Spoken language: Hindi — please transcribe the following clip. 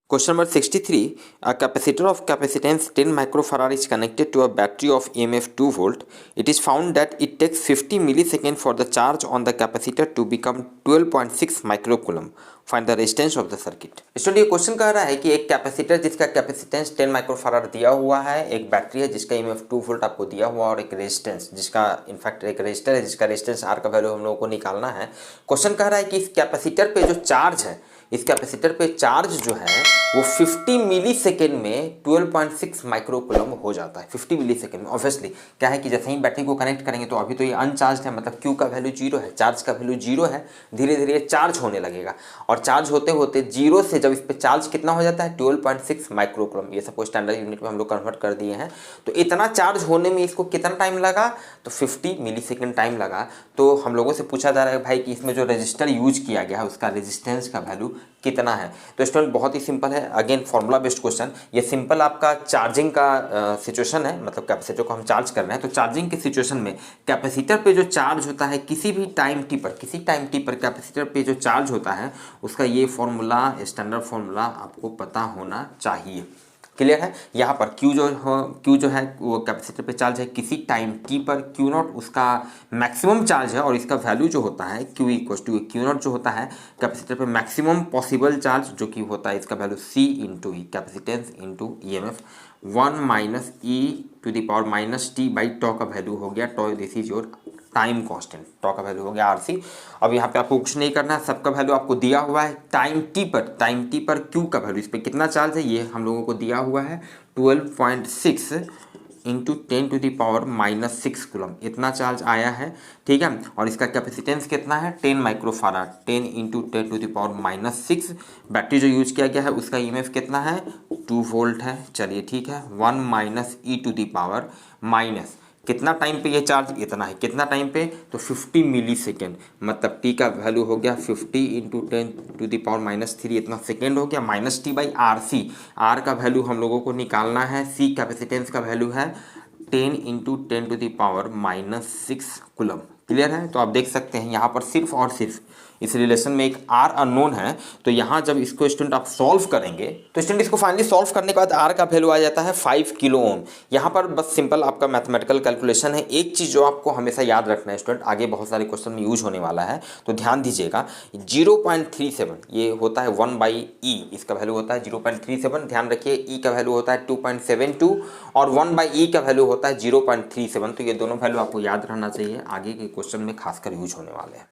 Question number 63. A capacitor of capacitance 10 microfarad is connected to a battery of EMF 2 volt. It is found that it takes 50 milliseconds for the charge on the capacitor to become 12.6 microcoulomb. Find the resistance of the circuit. Student ये क्वेश्चन कह रहा है कि एक कैपेसिटर जिसका कैपेसिटेंस 10 माइक्रोफाराड दिया हुआ है, एक बैटरी है जिसका EMF 2 वोल्ट आपको दिया हुआ और एक रेजिस्टेंस जिसका इनफैक्ट एक रेजिस्टर है जिसका रेजिस्टेंस R का वैल्यू हम लोगों को निकालना है। क्वेश्चन कह रहा है कि इस कैपेसिटर पे जो चार्ज है, इस कैपेसिटर पे चार्ज जो है वो 50 मिली सेकेंड में 12.6 माइक्रोकूलम हो जाता है। 50 मिली सेकेंड में ऑब्वियसली क्या है कि जैसे ही बैटरी को कनेक्ट करेंगे तो अभी तो ये अनचार्ज है, मतलब Q का वैल्यू 0 है, चार्ज का वैल्यू 0 है, धीरे धीरे चार्ज होने लगेगा और चार्ज होते होते 0 से जब इस पे चार्ज कितना हो जाता है 12.6 माइक्रोकूलम, ये सबको स्टैंडर्ड यूनिट में हम लोग कन्वर्ट कर दिए हैं। तो इतना चार्ज होने में इसको कितना टाइम लगा, तो 50 मिली सेकेंड टाइम लगा। तो हम लोगों से पूछा जा रहा है भाई कि इसमें जो रजिस्टर यूज किया गया है उसका रेजिस्टेंस का वैल्यू कितना है। तो स्टूडेंट बहुत ही सिंपल है, अगेन फॉर्मूला बेस्ड क्वेश्चन। ये सिंपल आपका चार्जिंग का सिचुएशन है, मतलब कैपेसिटर को हम चार्ज कर रहे हैं। तो चार्जिंग के सिचुएशन में कैपेसिटर पे जो चार्ज होता है किसी भी टाइम टी पर, किसी टाइम टी पर कैपेसिटर पे जो चार्ज होता है उसका ये फॉर्मूला, स्टैंडर्ड फॉर्मूला आपको पता होना चाहिए। क्लियर है। यहाँ पर Q जो है वो कैपेसिटर पे चार्ज है किसी टाइम t पर, Q0 उसका मैक्सिमम चार्ज है और इसका वैल्यू जो होता है Q इक्वल टू Q0 जो होता है कैपेसिटर पे मैक्सिमम पॉसिबल चार्ज जो कि होता है इसका value C into E, capacitance into EMF 1 minus E to the power minus T by tau का वैल्यू हो गया tau, this is your time constant, tau का वैल्यू हो गया RC। अब यहाँ पे आपको कुछ नहीं करना है, सबका वैल्यू आपको दिया हुआ है। टाइम टी पर Q का वैल्यू, इस पर कितना चार्ज है ये हम लोगों को दिया हुआ है 12.6 into 10 to the power minus 6 coulomb, इतना चार्ज आया है। ठीक है, और इसका कैपेसिटेंस कितना है 10 microfarad, 10 into 10 to the power minus 6। Battery जो यूज किया गया है उसका EMF कितना है 2 वोल्ट है। चलिए ठीक है, 1 minus E to the power minus कितना टाइम पे ये चार्ज, इतना है, कितना टाइम पे, तो 50 मिली सेकेंड, मतलब टी का वैल्यू हो गया 50 into 10 to the power minus 3, इतना सेकेंड हो गया, minus T by RC। R का वैल्यू हम लोगों को निकालना है, C कैपेसिटेंस का वैल्यू है 10 into 10 to the power minus 6 coulomb. Clear है। तो आप देख सकते हैं यहाँ पर सिर्फ और सिर्फ इस रिलेशन में एक R अननोन है। तो यहाँ जब इसको स्टूडेंट आप सॉल्व करेंगे तो स्टूडेंट इसको फाइनली सॉल्व करने के बाद R का वैल्यू आ जाता है 5 किलो ओम। यहाँ पर बस सिंपल आपका मैथमेटिकल कैलकुलेशन है। एक चीज़ जो आपको हमेशा याद रखना है स्टूडेंट, आगे बहुत सारे क्वेश्चन में यूज होने वाला है, तो ध्यान दीजिएगा 0.37 ये होता है 1/E, इसका वैल्यू होता है 0.37। ध्यान रखिए E का वैल्यू होता है 2.72 और 1/E का वैल्यू होता है 0.37। तो ये दोनों वैल्यू आपको याद रहना चाहिए, आगे के क्वेश्चन में खासकर यूज होने वाले हैं।